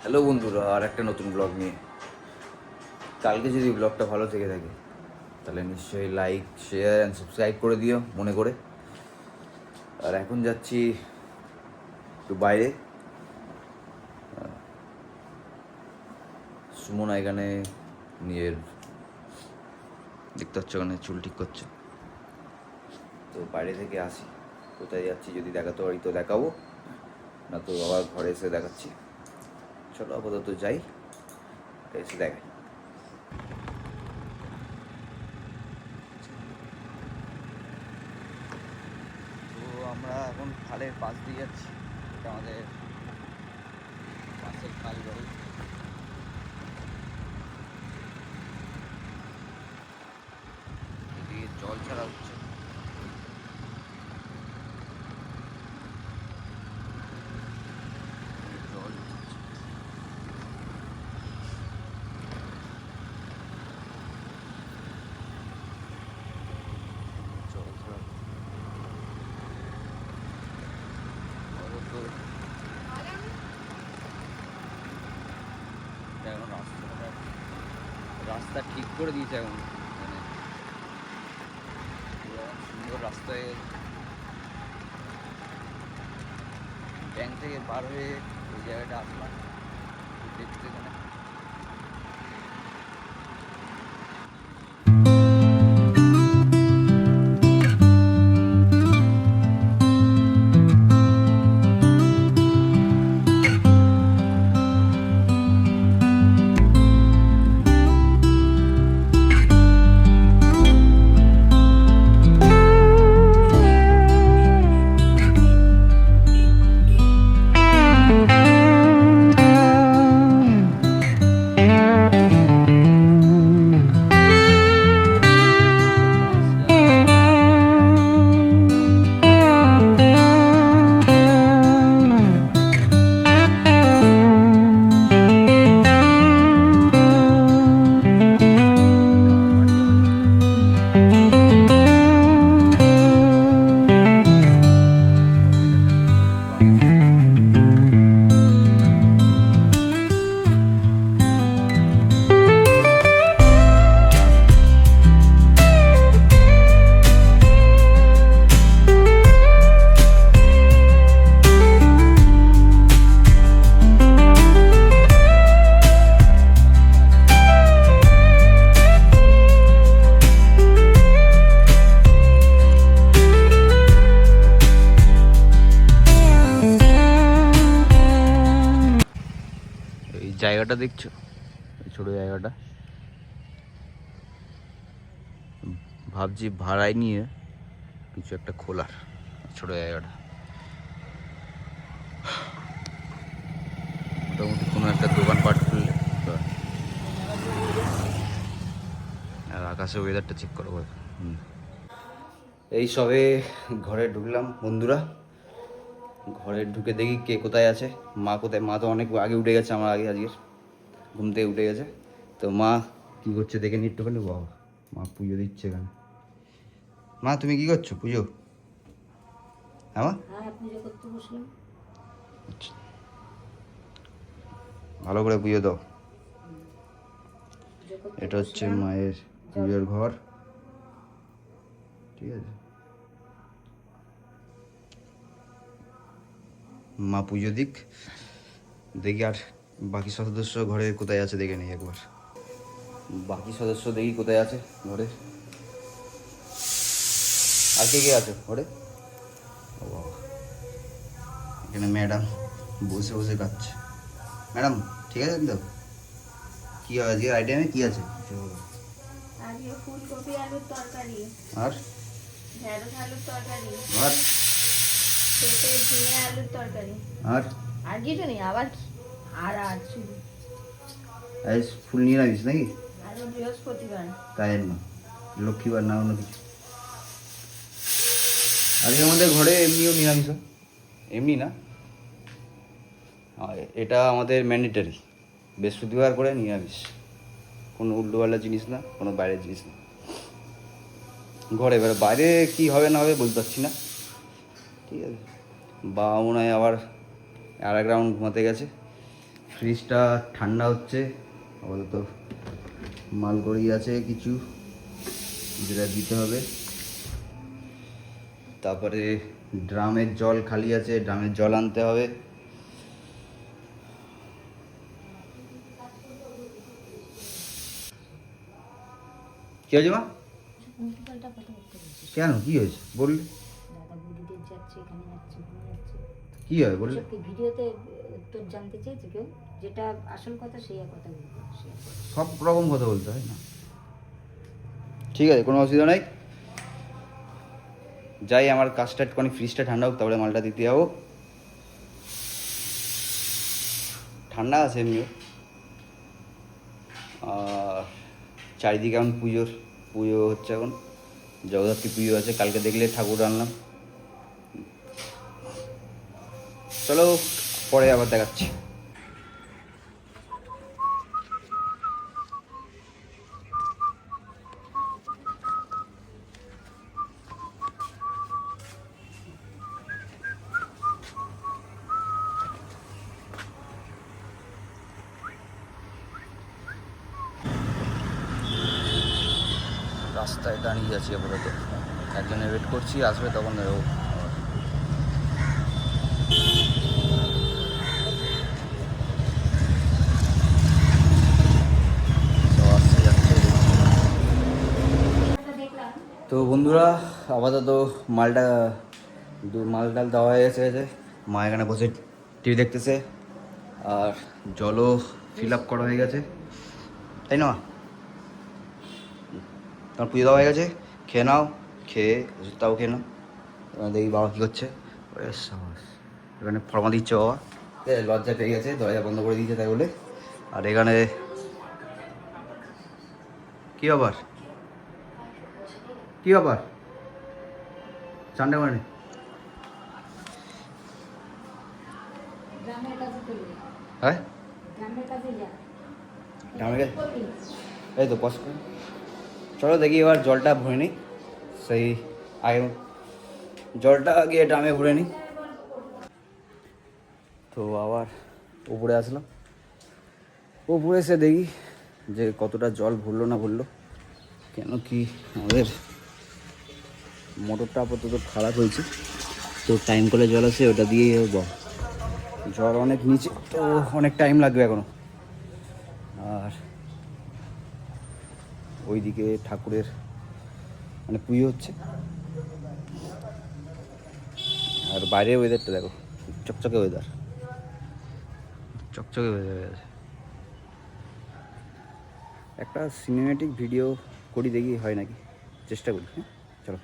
Hello বন্ধুরা, আর একটা নতুন ব্লগ নিয়ে। কালকে যদি ব্লগটা ভালো থেকে থাকে তাহলে নিশ্চয়ই লাইক, শেয়ার অ্যান্ড সাবস্ক্রাইব করে দিও মনে করে। আর এখন যাচ্ছি একটু বাইরে। সুমন এখানে নিজের দেখতে হচ্ছে, ওখানে চুল ঠিক করছে। তো বাইরে থেকে আসি, কোথায় যাচ্ছি যদি দেখাতে পারি তো দেখাবো, না তো আবার ঘরে এসে দেখাচ্ছি। চলো আপাতত যাই, এসে দেখাই। তো আমরা এখন খালের পাশ দিয়ে যাচ্ছি। এটা আমাদের পাশের খাল বাড়ি। এদিকে জল ছাড়া হচ্ছে। জল জল ছাড়া এখন রাস্তা ঠিক করে দিয়েছে এখন, মানে সুন্দর রাস্তায় ব্যাংক থেকে পার হয়ে ওই জায়গাটা আসলাম দেখতে। এখানে এই জায়গাটা দেখছো, ছোট জায়গাটা, ভাবছি ভাড়ায় নিয়ে কিছু একটা খোলার। ছোট জায়গাটা মোটামুটি কোনো একটা দোকানপাট খুললে। আর আকাশে ওয়েদারটা চেক করো। এই সবে ঘরে ঢুকলাম বন্ধুরা। ঘরে ঢুকে দেখি কে কোথায় আছে। মা কোথায়? মা তো অনেক আগে উঠে গেছে, আমার আগে আজকের ঘুম থেকে উঠে গেছে। তো মা কী করছে দেখে নিয়ে একটুখানি। বাবা, মা পুজো দিচ্ছে এখানে। মা তুমি কি করছো? পুজো? হ্যাঁ মা, পুজো করতে বসলাম। আচ্ছা, ভালো করে পুজো দাও। এটা হচ্ছে মায়ের পুজোর ঘর, ঠিক আছে? মা পুজো দিক, দেখি আর বাকি সদস্য ঘরে কোথায় আছে দেখে নিই একবার। বাকি সদস্য দেখি কোথায় আছে ঘরে। আর কে কে আছে ঘরে? ও বাবা, এখানে ম্যাডাম বসে বসে খাচ্ছে। ম্যাডাম ঠিক আছে তো? কী হয় আজকের আইটেমে কী আছে? আজকে ফুলকপি আলুর তরকারি, আর ঢেঁড়স আলুর তরকারি, আর পেঁপে ঝিঙে আলুর তরকারি। আর আর কিছু নেই, আবার কি? আর শুধু আজ ফুল নিরামিষ নাকি? আজ বৃহস্পতিবার, তাই না, লক্ষ্মীবার না অন্য কিছু? আজকে আমাদের ঘরে এমনিও নিরামিষ হয়। এমনি না, এটা আমাদের ম্যান্ডেটারি, বৃহস্পতিবার করে নিরামিষ। কোনো উল্টোপাল্টা জিনিস না, কোনো বাইরের জিনিস না ঘরে। এবার বাইরে কী হবে না হবে বলতে পারছি না, ঠিক আছে? বাবা মনে হয় আবার আর এক রাউন্ড ঘুমাতে গেছে। ফ্রিজটা ঠান্ডা হচ্ছে আপাতত। মালগড়ি আছে কিছু যেটা দিতে হবে। তারপরে ড্রামের জল খালি আছে, ড্রামের জল আনতে হবে। কি হয়েছে মা? কেন কি হয়েছে বললি? কি হয় বললি? ভিডিওতে তোর জানতে চেয়েছে কেউ, যেটা আসল কথা সেই কথা বলবো। সব রকম কথা বলতে হয় না। ঠিক আছে, কোনো অসুবিধা নাই। যাই, আমার কাজটা একটুখানি ফ্রিজটা ঠান্ডা হোক, তারপরে মালটা দিতে যাবো। ঠান্ডা আছে এমনিও। আর চারিদিকে এখন পুজো হচ্ছে এখন। জগদ্ধাত্রী পুজো আছে, কালকে দেখলে ঠাকুর আনলাম। চলো পরে আবার দেখাচ্ছি। রাস্তায় দাঁড়িয়ে আছি আপাতত, একজনের ওয়েট করছি, আসবে তখন দেবো। তো বন্ধুরা, আপাতত মাল ডাল দেওয়া হয়ে গেছে। মা এখানে বসে টিভি দেখতেছে, আর জলও ফিল আপ করা হয়ে গেছে, তাই না? তোমার পুজো দেওয়া হয়ে গেছে, খেয়ে নাও। খেয়ে ওষুধটাও খেয়ে নাও। দেখি বাবা কী করছে। এখানে ফর্মা দিচ্ছে বাবা, লজ্জা পেয়ে গেছে, দরজা বন্ধ করে দিয়েছে তাই বলে। আর এখানে কী ব্যাপার চান্ডে মানে হ্যাঁ গ্রামের কাছে এই তো কষ্ট। চলো দেখি এবার জলটা ভরে নিই, সেই আগে জলটা গিয়ে ড্রামে ভরে নিই। তো আবার উপরে আসলাম, উপরে এসে দেখি যে কতটা জল ভরলো না ভরলো। কেন কি আমাদের মোটরটা আপাতত খারাপ হয়েছে, তো টাইম কলে জল আছে, ওটা দিয়েই জল অনেক নিচে, তো অনেক টাইম লাগবে এখনো। আর ওইদিকে ঠাকুরের মানে পুজো হচ্ছে, আর বাইরের ওয়েদারটা দেখো, চকচকে ওয়েদার হয়ে গেছে। একটা সিনেমেটিক ভিডিও করি, দেখি হয় নাকি, চেষ্টা করি। হ্যাঁ চলো।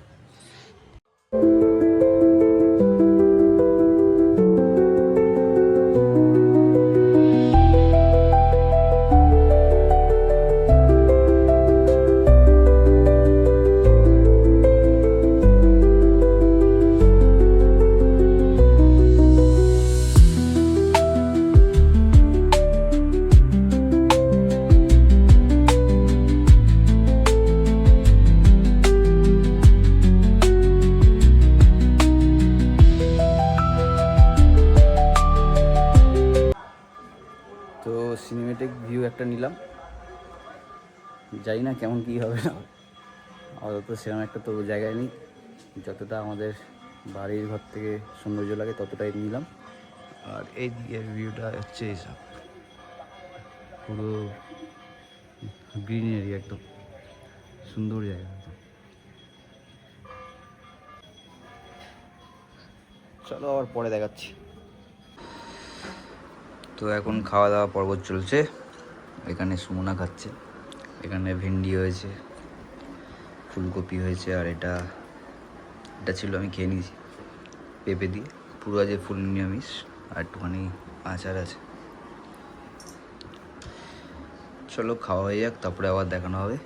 তো সিনেমেটিক ভিউ একটা নিলাম, জানি না কেমন কী হবে না। আপাতত সেরকম একটা তো জায়গায় নেই, যতটা আমাদের বাড়ির ঘর থেকে সৌন্দর্য লাগে ততটাই নিলাম। আর এই দিকের ভিউটা হচ্ছে এইসব পুরো গ্রিনারি, একদম সুন্দর জায়গা একদম। চলো আবার পরে দেখাচ্ছি। তো এখন খাওয়া দাওয়া পর্ব চলছে। এখানে সুমনা খাচ্ছে, এখানে ভেন্ডি হয়েছে, ফুলকপি হয়েছে, আর এটা ছিল আমি খেয়ে নিয়েছি পেঁপে দিয়ে, পুরো আজ ফুল নিরামিষ, আর একটুখানি আচার আছে। চলো খাওয়া হয়ে যাক, তারপরে আবার দেখানো হবে।